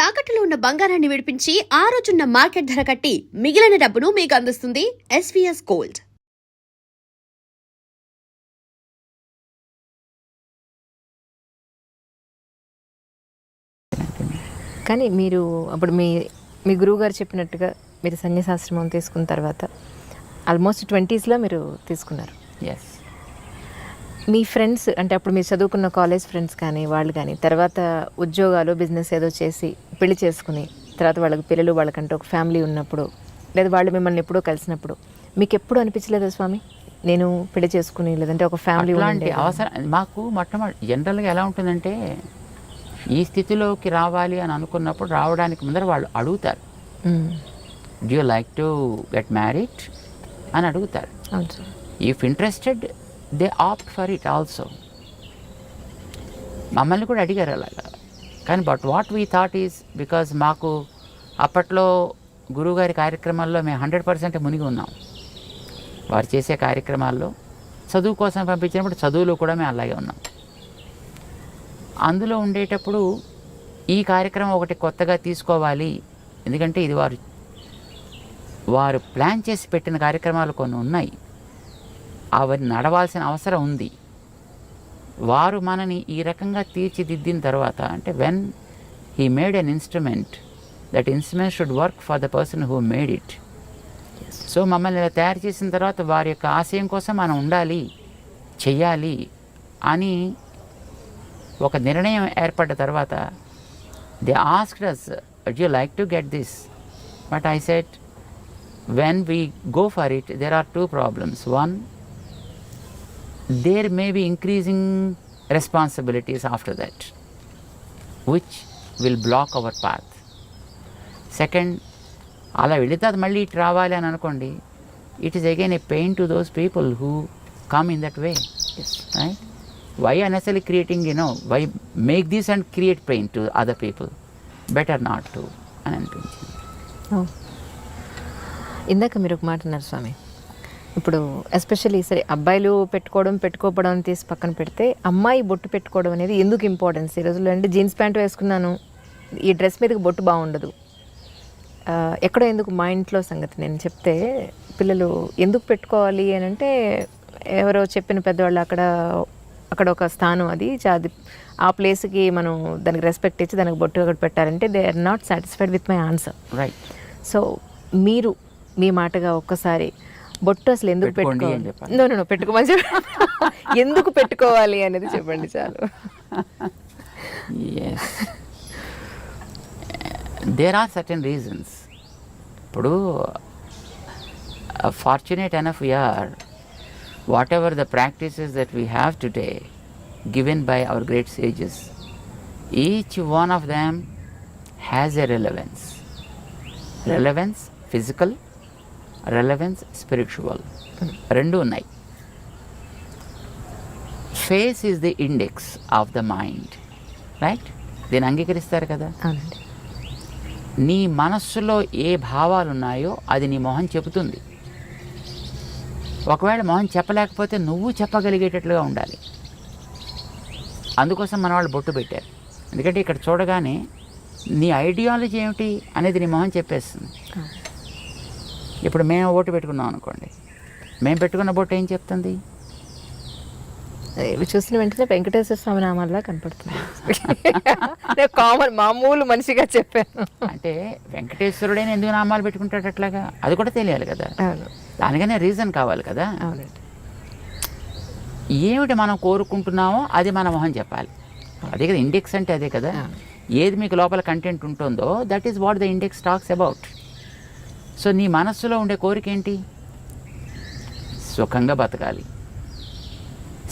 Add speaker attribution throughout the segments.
Speaker 1: తాకట్టులో ఉన్న బంగారాన్ని విడిపించి ఆ రోజున్న మార్కెట్ ధర కట్టి మిగిలిన డబ్బును మీకు అందిస్తుంది ఎస్వీఎస్ గోల్డ్.
Speaker 2: కానీ మీరు అప్పుడు మీ గురువుగారు చెప్పినట్టుగా మీరు సన్యాసాశ్రమం తీసుకున్న తర్వాత ఆల్మోస్ట్ 20s మీరు తీసుకున్నారు.
Speaker 3: ఎస్.
Speaker 2: మీ ఫ్రెండ్స్ అంటే అప్పుడు మీరు చదువుకున్న కాలేజ్ ఫ్రెండ్స్ కానీ వాళ్ళు కానీ తర్వాత ఉద్యోగాలు బిజినెస్ ఏదో చేసి పెళ్లి చేసుకుని తర్వాత వాళ్ళకి పిల్లలు వాళ్ళకంటే ఒక ఫ్యామిలీ ఉన్నప్పుడు లేదా వాళ్ళు మిమ్మల్ని ఎప్పుడో కలిసినప్పుడు మీకు ఎప్పుడు అనిపించలేదా స్వామి నేను పెళ్లి చేసుకుని లేదంటే ఒక ఫ్యామిలీ
Speaker 3: అలాంటి అవసరం మాకు మొట్టమొదటి జనరల్గా ఎలా ఉంటుందంటే ఈ స్థితిలోకి రావాలి అని అనుకున్నప్పుడు రావడానికి ముందర వాళ్ళు అడుగుతారు, do you like to get married అని అడుగుతారు. If interested they opt for it also. మమ్మల్ని కూడా అడిగారు అలాగా. కానీ but what we thought is because మాకు అప్పట్లో గురువుగారి కార్యక్రమాల్లో మేము 100% మునిగి ఉన్నాం. వారు చేసే కార్యక్రమాల్లో చదువు కోసం పంపించినప్పుడు చదువులో కూడా మేము అలాగే ఉన్నాం. అందులో ఉండేటప్పుడు ఈ కార్యక్రమం ఒకటి కొత్తగా తీసుకోవాలి, ఎందుకంటే ఇది వారు ప్లాన్ చేసి పెట్టిన కార్యక్రమాలు కొన్ని ఉన్నాయి, అవన్నీ నడవాల్సిన అవసరం ఉంది. వారు మనని ఈ రకంగా తీర్చిదిద్దిన తర్వాత అంటే when he made an instrument, that instrument should work for the person who made it. So మమ్మల్ని ఇలా తయారు చేసిన తర్వాత వారి యొక్క ఆశయం కోసం మనం ఉండాలి, చెయ్యాలి అని ఒక నిర్ణయం ఏర్పడ్డ తర్వాత they asked us, would you like to get this? But I said, when we go for it, there are two problems. One, there may be increasing responsibilities after that, which will block our path. Second, అలా వెళితే అది మళ్ళీ ఇటు రావాలి అని అనుకోండి, it is again a pain to those people who come in that way. Right? Why unnecessarily creating, why make this and create pain to other people? Better not to అని అనిపించింది.
Speaker 2: ఇందాక మీరు ఒక మాట అన్నారు స్వామి, ఇప్పుడు ఎస్పెషల్లీ సరే అబ్బాయిలు పెట్టుకోవడం తీసి పక్కన పెడితే అమ్మాయి బొట్టు పెట్టుకోవడం అనేది ఎందుకు ఇంపార్టెన్స్ ఈ రోజుల్లో అంటే జీన్స్ ప్యాంట్ వేసుకున్నాను ఈ డ్రెస్ మీదకి బొట్టు బాగుండదు, ఎక్కడో ఎందుకు మా ఇంట్లో సంగతి నేను చెప్తే పిల్లలు ఎందుకు పెట్టుకోవాలి అని అంటే ఎవరో చెప్పిన పెద్దవాళ్ళు అక్కడ ఒక స్థానం అది ఆ ప్లేస్కి మనం దానికి రెస్పెక్ట్ ఇచ్చి దానికి బొట్టు ఒకటి పెట్టారంటే they are not satisfied with my answer.
Speaker 3: Right.
Speaker 2: So మీరు మీ మాటగా ఒక్కసారి బొట్టు అసలు ఎందుకు పెట్టుకోవాలి, నో పెట్టుకోమని చెప్పి ఎందుకు పెట్టుకోవాలి అనేది చెప్పండి చాలు.
Speaker 3: There are certain reasons. ఇప్పుడు fortunate enough we are, whatever the practices that we have today given by our great sages, each one of them has a relevance physical, relevance spiritual, rendu unnai. Face is the index of the mind, right? దీన్ని అంగీకరిస్తారు కదా. నీ మనస్సులో ఏ భావాలు ఉన్నాయో అది నీ మొహం చెబుతుంది. ఒకవేళ మొహం చెప్పలేకపోతే నువ్వు చెప్పగలిగేటట్లుగా ఉండాలి. అందుకోసం మన వాళ్ళు బొట్టు పెట్టారు. ఎందుకంటే ఇక్కడ చూడగానే నీ ఐడియాలజీ ఏమిటి అనేది నీ మొహం చెప్పేస్తుంది. ఇప్పుడు మేము ఓటు పెట్టుకున్నాం అనుకోండి, మేము పెట్టుకున్న బొట్టు ఏం చెప్తుంది?
Speaker 2: చూసిన వెంటనే వెంకటేశ్వర స్వామి నామాల్లా కనపడుతుంది. కామన్ మామూలు మనిషిగా చెప్పాను.
Speaker 3: అంటే వెంకటేశ్వరుడైనా ఎందుకు నామాలు పెట్టుకుంటాడు అట్లాగా, అది కూడా తెలియాలి కదా. దానికనే రీజన్ కావాలి కదా. ఏమిటి మనం కోరుకుంటున్నామో అది మన మొహం చెప్పాలి. అదే కదా ఇండెక్స్ అంటే, అదే కదా. ఏది మీకు లోపల కంటెంట్ ఉంటుందో that is what the index talks about. So నీ మనస్సులో ఉండే కోరిక ఏంటి? సుఖంగా బతకాలి,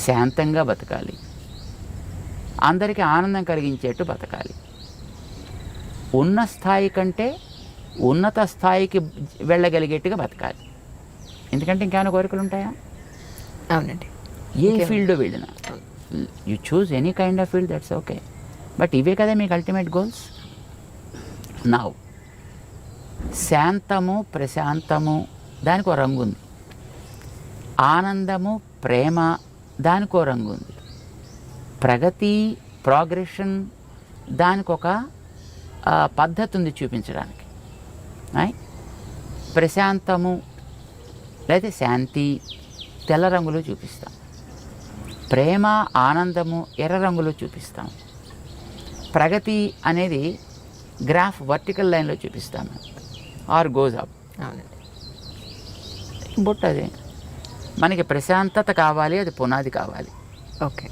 Speaker 3: శాంతంగా బతకాలి, అందరికీ ఆనందం కలిగించేట్టు బతకాలి, ఉన్న స్థాయి కంటే ఉన్నత స్థాయికి వెళ్ళగలిగేట్టుగా బతకాలి. ఎందుకంటే ఇంకేమైనా కోరికలు ఉంటాయా?
Speaker 2: అవునండి.
Speaker 3: ఏ ఫీల్డ్ వెళ్ళినా you choose any kind of field, that's okay. But ఇవే కదా మీకు అల్టిమేట్ గోల్స్. నౌ శాంతము ప్రశాంతము దానికి ఒక రంగు ఉంది, ఆనందము ప్రేమ దానికి ఒక రంగు ఉంది, ప్రగతి ప్రోగ్రెషన్ దానికి ఒక పద్ధతి ఉంది చూపించడానికి. ప్రశాంతము లేదా శాంతి తెల్ల రంగులో చూపిస్తాం, ప్రేమ ఆనందము ఎర్ర రంగులో చూపిస్తాం, ప్రగతి అనేది గ్రాఫ్ వర్టికల్ లైన్లో చూపిస్తాము ఆర్ గోజ్ అప్.
Speaker 2: అవునండి.
Speaker 3: బొట్టు అదే మనకి ప్రశాంతత కావాలి, అది పునాది కావాలి.
Speaker 2: ఓకే.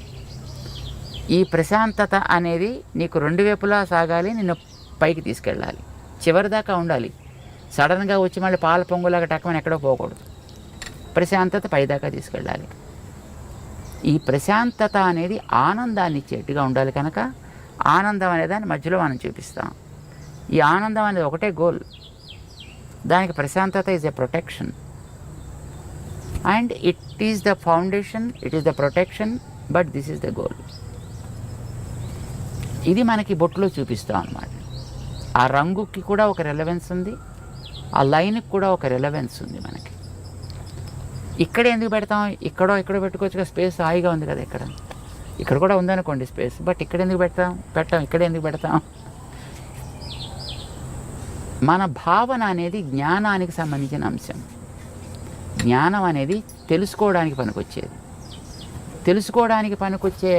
Speaker 3: ఈ ప్రశాంతత అనేది నీకు రెండు వైపులా సాగాలి, నిన్ను పైకి తీసుకెళ్ళాలి, చివరి దాకా ఉండాలి. సడన్గా వచ్చి మళ్ళీ పాల పొంగులాగా టక్కమని ఎక్కడో పోకూడదు. ప్రశాంతత పైదాకా తీసుకెళ్ళాలి. ఈ ప్రశాంతత అనేది ఆనందాన్ని ఇచ్చేట్టుగా ఉండాలి కనుక ఆనందం అనే దాన్ని మధ్యలో మనం చూపిస్తాం. ఈ ఆనందం అనేది ఒకటే గోల్, దానికి ప్రశాంతత is a protection and it is the foundation, it is the protection, but this is the goal. ఇది మనకి బొట్టులో చూపిస్తాం అన్నమాట. ఆ రంగుకి కూడా ఒక రెలవెన్స్ ఉంది, ఆ లైన్కి కూడా ఒక రెలవెన్స్ ఉంది మనకి. ఇక్కడ ఎందుకు పెడతాం, ఇక్కడో పెట్టుకోవచ్చు కదా, స్పేస్ హాయిగా ఉంది కదా. ఇక్కడ కూడా ఉందనుకోండి స్పేస్, బట్ ఇక్కడ ఎందుకు పెట్టాం ఇక్కడ ఎందుకు పెడతాం? మన భావన అనేది జ్ఞానానికి సంబంధించిన అంశం. జ్ఞానం అనేది తెలుసుకోవడానికి పనికొచ్చేది. తెలుసుకోవడానికి పనికొచ్చే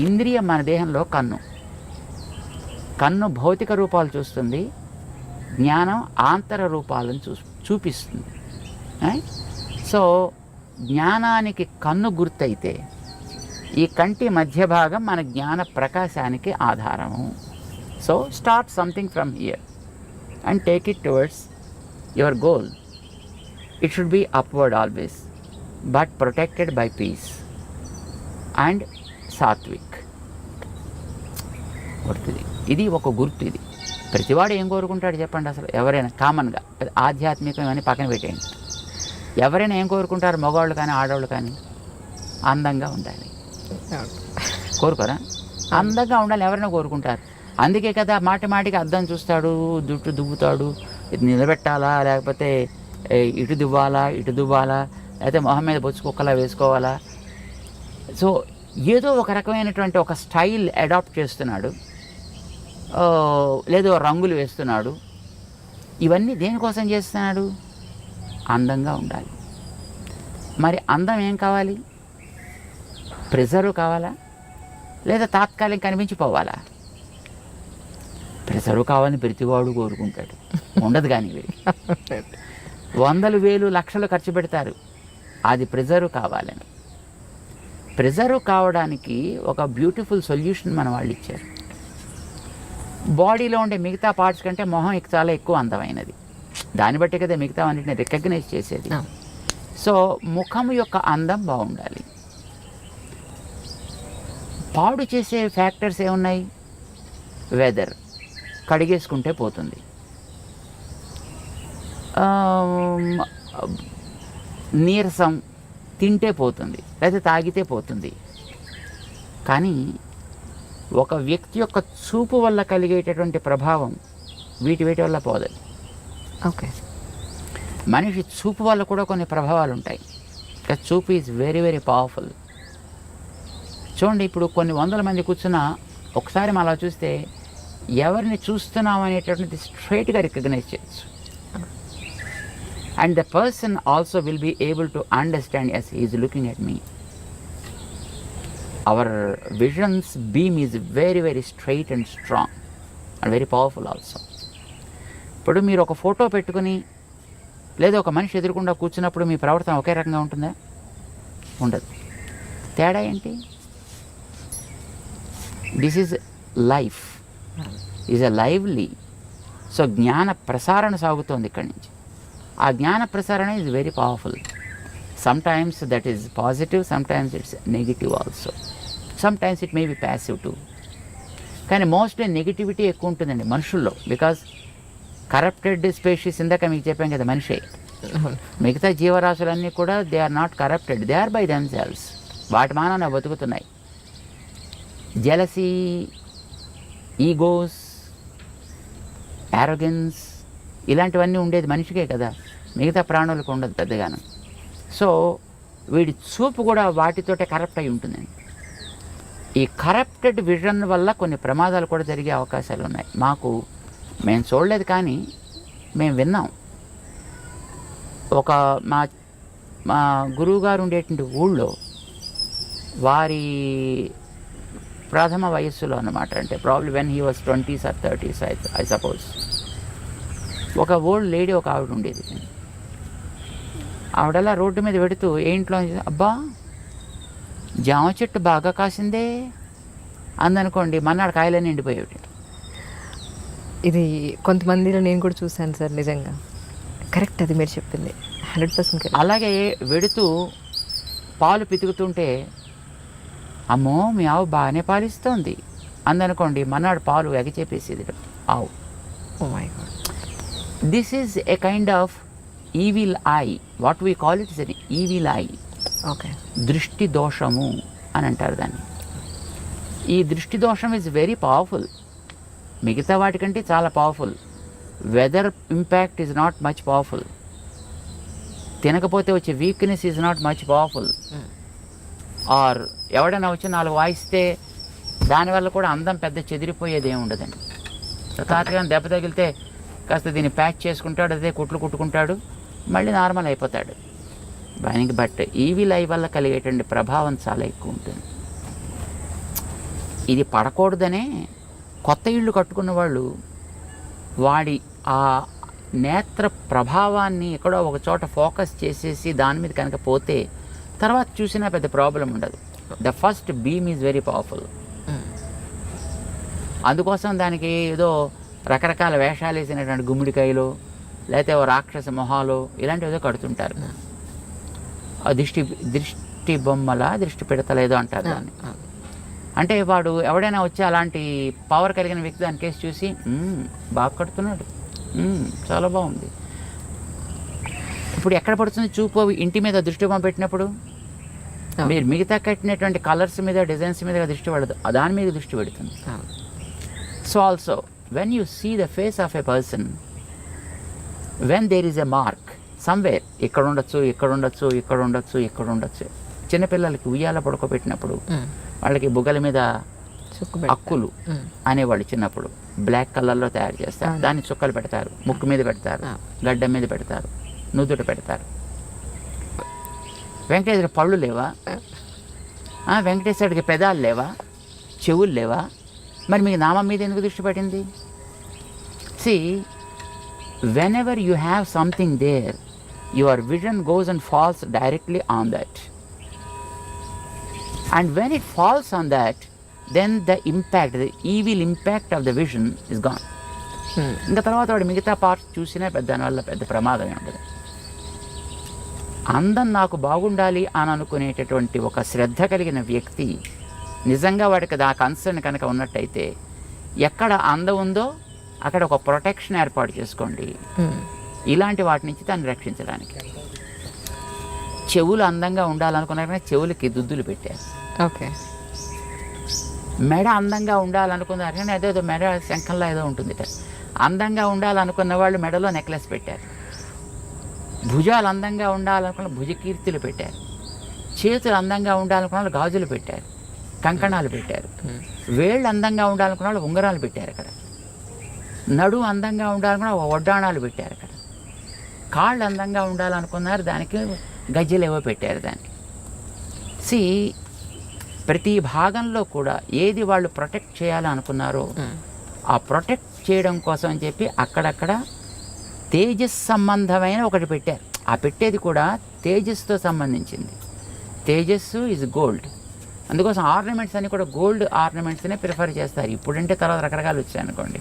Speaker 3: ఇంద్రియం మన దేహంలో కన్ను భౌతిక రూపాలు చూస్తుంది, జ్ఞానం ఆంతర రూపాలను చూపిస్తుంది. సో జ్ఞానానికి కన్ను గుర్తయితే ఈ కంటి మధ్య భాగం మన జ్ఞాన ప్రకాశానికి ఆధారము. So start something from here and take it towards your goal. It should be upward always, but protected by peace and sattvic. గుర్తుది, ఇది ఒక గుర్తు. ఇది ప్రతివాడు ఏం కోరుకుంటాడు చెప్పండి? అసలు ఎవరైనా కామన్గా ఆధ్యాత్మికం అని పక్కన పెట్టేయండి, ఎవరైనా ఏం కోరుకుంటారు? మగవాళ్ళు కానీ ఆడవాళ్ళు కానీ అందంగా ఉండాలి కోరుకోరా? అందంగా ఉండాలి ఎవరైనా కోరుకుంటారు. అందుకే కదా మాటికి అద్దం చూస్తాడు, జుట్టు దువ్వుతాడు, ఇది నిలబెట్టాలా లేకపోతే ఇటు దువ్వాలా లేకపోతే మొహం మీద బొచ్చు కుక్కలా వేసుకోవాలా. సో ఏదో ఒక రకమైనటువంటి ఒక స్టైల్ అడాప్ట్ చేస్తున్నాడు, లేదో రంగులు వేస్తున్నాడు. ఇవన్నీ దేనికోసం చేస్తున్నాడు? అందంగా ఉండాలి. మరి అందం ఏం కావాలి? ప్రెజరు కావాలా లేదా తాత్కాలిక కనిపించిపోవాలా? ప్రెజరు కావాలని ప్రతివాడు కోరుకుంటాడు, ఉండదు. కానీ వందలు వేలు లక్షలు ఖర్చు పెడతారు అది ప్రెజరు కావాలని. ప్రెజరు కావడానికి ఒక బ్యూటిఫుల్ సొల్యూషన్ మన వాళ్ళు ఇచ్చారు. బాడీలో ఉండే మిగతా పార్ట్స్ కంటే మొహం చాలా ఎక్కువ అందమైనది, దాన్ని బట్టి కదా మిగతా అన్నింటిని రికగ్నైజ్ చేసేది. సో ముఖం యొక్క అందం బాగుండాలి. పాడు చేసే ఫ్యాక్టర్స్ ఏమున్నాయి? వెదర్, కడిగేసుకుంటే పోతుంది, నీరసం, తింటే పోతుంది, లేదా తాగితే పోతుంది. కానీ ఒక వ్యక్తి యొక్క చూపు వల్ల కలిగేటటువంటి ప్రభావం వీటి వల్ల పోదు.
Speaker 2: ఓకే.
Speaker 3: మనిషి చూపు వల్ల కూడా కొన్ని ప్రభావాలు ఉంటాయి. చూపు ఈజ్ వెరీ వెరీ పవర్ఫుల్. చూడండి, ఇప్పుడు కొన్ని వందల మంది కూర్చున్నా ఒకసారి మనం అలా చూస్తే ఎవరిని చూస్తున్నాం అనేటటువంటిది స్ట్రైట్గా రికగ్నైజ్ చేయొచ్చు. And the person also will be able to understand as he is looking at me. Our vision's beam is very very straight and strong and very powerful also. ఇప్పుడు మీరు ఒక ఫోటో పెట్టుకుని లేదా ఒక మనిషి ఎదురుకుండా కూర్చున్నప్పుడు మీ ప్రవర్తన ఒకే రకంగా ఉంటుందా? ఉండదు. తేడా ఏంటి? This is life, is a lively. So జ్ఞాన ప్రసారణ సాగుతోంది ఇక్కడి నుంచి. ఆ జ్ఞాన ప్రసారణ is very powerful. Sometimes that is positive, sometimes it's negative also, sometimes it may be passive too. కానీ మోస్ట్లీ నెగిటివిటీ ఎక్కువ ఉంటుందండి మనుషుల్లో. బికాజ్ కరప్టెడ్ స్పీషీస్, ఇందాక మీకు చెప్పాం కదా, మనిషే. మిగతా జీవరాశులన్నీ కూడా they are not corrupted, they are by themselves. వాటి మానాన బతుకుతున్నాయి. జెలసీ, ఈగోస్, యారోగెన్స్ ఇలాంటివన్నీ ఉండేది మనిషికే కదా, మిగతా ప్రాణులకు ఉండదు పెద్దగాను. సో వీడి చూపు కూడా వాటితోటే కరప్ట్ అయి ఉంటుందండి. ఈ కరప్టెడ్ విజన్ వల్ల కొన్ని ప్రమాదాలు కూడా జరిగే అవకాశాలు ఉన్నాయి. మాకు మేము చూడలేదు కానీ మేము విన్నాం. ఒక మా గురువు గారు ఉండేటువంటి ఊళ్ళో వారి ప్రథమ వయస్సులో అన్నమాట, అంటే probably when he was 20s or 30s I suppose, ఒక ఓల్డ్ లేడీ ఒక ఆవిడ ఉండేది. ఆవిడలా రోడ్డు మీద పెడుతూ ఏ ఇంట్లో అబ్బా జామ చెట్టు బాగా కాసిందే అందనుకోండి, మన్నాడు కాయలన్నీ ఎండిపోయేవి.
Speaker 2: ఇది కొంతమందిలో నేను కూడా చూశాను సార్, నిజంగా కరెక్ట్ అది మీరు చెప్పింది 100% కరెక్ట్.
Speaker 3: అలాగే వెడుతూ పాలు పితుకుతుంటే అమ్మో మీ ఆవు బాగానే పాలిస్తోంది అందనుకోండి, మన్నాడు పాలు ఎగచేపేసేది ఆవు.
Speaker 2: Oh my God.
Speaker 3: This is a kind of evil eye, what we call it is an evil eye.
Speaker 2: Okay.
Speaker 3: దృష్టి దోషము అని అంటారు దాన్ని. ఈ దృష్టి దోషం ఈజ్ వెరీ పవర్ఫుల్, మిగతా వాటికంటే చాలా powerful. Weather impact is not much powerful, తినకపోతే వచ్చే weakness is not much powerful. Or ఎవడైనా వచ్చి 4 వాయిస్తే దానివల్ల కూడా అందం పెద్ద చెదిరిపోయేది ఏమి ఉండదండి. తాతగా దెబ్బ తగిలితే కాస్త దీన్ని ప్యాచ్ చేసుకుంటాడు, అదే కుట్లు కుట్టుకుంటాడు, మళ్ళీ నార్మల్ అయిపోతాడు. దానికి బట్ ఈవిల్ ఐ వల్ల కలిగేటువంటి ప్రభావం చాలా ఎక్కువ ఉంటుంది. ఇది పడకూడదనే కొత్త ఇళ్ళు కట్టుకున్న వాళ్ళు వాడి ఆ నేత్ర ప్రభావాన్ని ఎక్కడో ఒక చోట ఫోకస్ చేసేసి దాని మీద కనుక పోతే తర్వాత చూసినా పెద్ద ప్రాబ్లం ఉండదు. The first beam is very powerful. అందుకోసం దానికి ఏదో రకరకాల వేషాలు వేసినటువంటి గుమ్మిడికాయలు లేకపోతే ఓ రాక్షస మొహాలు ఇలాంటివి ఏదో కడుతుంటారు. దృష్టి బొమ్మల దృష్టి పెడతలేదో అంటారు దాన్ని. అంటే వాడు ఎవడైనా వచ్చి అలాంటి పవర్ కలిగిన వ్యక్తి దాని కేసు చూసి బాగా కడుతున్నాడు, చాలా బాగుంది. ఇప్పుడు ఎక్కడ పడుతుంది చూపు? ఇంటి మీద దృష్టి బొమ్మ పెట్టినప్పుడు మీరు మిగతా కట్టినటువంటి కలర్స్ మీద డిజైన్స్ మీద దృష్టి పడదు, దాని మీద దృష్టి పెడుతుంది. So also when you see the face of a person, when there is a mark somewhere, ఇక్కడ ఉండొచ్చు, ఇక్కడ ఉండొచ్చు, ఇక్కడ ఉండొచ్చు, ఇక్కడ ఉండొచ్చు. చిన్నపిల్లలకి ఉయ్యాల పడుకోబెట్టినప్పుడు వాళ్ళకి బుగ్గల మీద అక్కులు అనేవాళ్ళు చిన్నప్పుడు బ్లాక్ కలర్లో తయారు చేస్తారు, దాన్ని చుక్కలు పెడతారు, ముక్కు మీద పెడతారు, గడ్డ మీద పెడతారు, నుదుట పెడతారు. వెంకటేశ్వర పళ్ళు లేవా? వెంకటేశ్వరుడికి పెదాలు లేవా? చెవులు లేవా? మరి మీకు నామం మీద ఎందుకు దృష్టి పడింది? See whenever you have something there, your vision goes and falls directly on that. And when it falls on that, then the impact, the evil impact of the vision is gone. ఇంకా తర్వాత వాడు మిగతా parts చూసినా దానివల్ల పెద్ద ప్రమాదమే ఉండదు. అందం నాకు బాగుండాలి అని అనుకునేటటువంటి ఒక శ్రద్ధ కలిగిన వ్యక్తి నిజంగా వాడికి ఆ కన్సర్న్ కనుక ఉన్నట్టయితే ఎక్కడ అందం ఉందో అక్కడ ఒక ప్రొటెక్షన్ ఏర్పాటు చేసుకోండి ఇలాంటి వాటి నుంచి దాన్ని రక్షించడానికి. చెవులు అందంగా ఉండాలనుకున్నారనే చెవులకి దుద్దులు పెట్టారు.
Speaker 2: ఓకే.
Speaker 3: మెడ అందంగా ఉండాలనుకున్నారు కానీ అదేదో మెడ శంఖంలో ఏదో ఉంటుంది. అందంగా ఉండాలనుకున్న వాళ్ళు మెడలో నెక్లెస్ పెట్టారు. భుజాలు అందంగా ఉండాలనుకున్న భుజకీర్తులు పెట్టారు. చేతులు అందంగా ఉండాలనుకున్న వాళ్ళు గాజులు పెట్టారు, కంకణాలు పెట్టారు. వేళ్ళు అందంగా ఉండాలనుకున్న వాళ్ళు ఉంగరాలు పెట్టారు అక్కడ. నడు అందంగా ఉండాలనుకున్న వడ్డాణాలు పెట్టారు అక్కడ. కాళ్ళు అందంగా ఉండాలనుకున్నారు, దానికి గజ్జలు ఏవో పెట్టారు దానికి. సి ప్రతి భాగంలో కూడా ఏది వాళ్ళు ప్రొటెక్ట్ చేయాలని అనుకున్నారో ఆ ప్రొటెక్ట్ చేయడం కోసం అని చెప్పి అక్కడక్కడ తేజస్ సంబంధమైన ఒకటి పెట్టారు. ఆ పెట్టేది కూడా తేజస్తో సంబంధించింది. తేజస్సు ఈజ్ గోల్డ్, అందుకోసం ఆర్నమెంట్స్ అన్ని కూడా గోల్డ్ ఆర్నమెంట్స్నే ప్రిఫర్ చేస్తారు. ఇప్పుడంటే తర్వాత రకరకాలు వచ్చాయి అనుకోండి,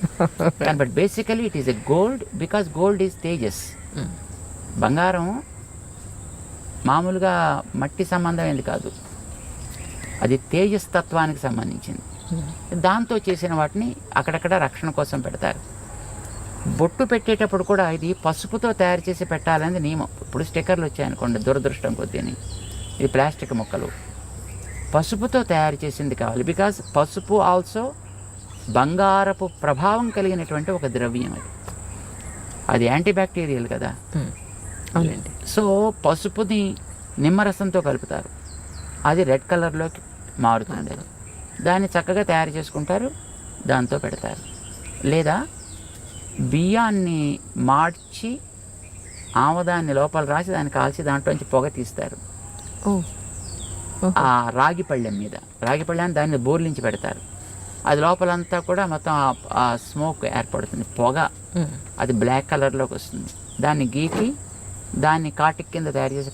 Speaker 3: కానీ but basically it is a gold because gold is Tejas. బంగారం మామూలుగా మట్టి సంబంధమైనది కాదు, అది తేజస్ తత్వానికి సంబంధించింది. దాంతో చేసిన వాటిని అక్కడక్కడ రక్షణ కోసం పెడతారు. బొట్టు పెట్టేటప్పుడు కూడా ఇది పసుపుతో తయారు చేసి పెట్టాలనేది నియమం. ఇప్పుడు స్టిక్కర్లు వచ్చాయనుకోండి, దురదృష్టం కొద్దిని ఇది ప్లాస్టిక్ ముక్కలు, పసుపుతో తయారు చేసింది కావాలి. బికాజ్ పసుపు ఆల్సో బంగారపు ప్రభావం కలిగినటువంటి ఒక ద్రవ్యం. అది యాంటీబ్యాక్టీరియల్ కదా.
Speaker 2: అవునండి.
Speaker 3: సో పసుపుని నిమ్మరసంతో కలుపుతారు, అది రెడ్ కలర్లోకి మారుతుంది. దాన్ని చక్కగా తయారు చేసుకుంటారు, దాంతో పెడతారు. లేదా బియ్యాన్ని మార్చి ఆముదాన్ని లోపల రాసి దాన్ని కాల్చి దాంట్లోంచి పొగ తీస్తారు.
Speaker 2: ఓ
Speaker 3: ఆ రాగి పళ్ళెం మీద, రాగి పళ్ళెని దాన్ని బోర్లించి పెడతారు. అది లోపలంతా కూడా మొత్తం ఆ స్మోక్ ఏర్పడుతుంది, పొగ. అది బ్లాక్ కలర్లోకి వస్తుంది. దాన్ని గీకి దాన్ని కాటిక్ కింద తయారు చేసి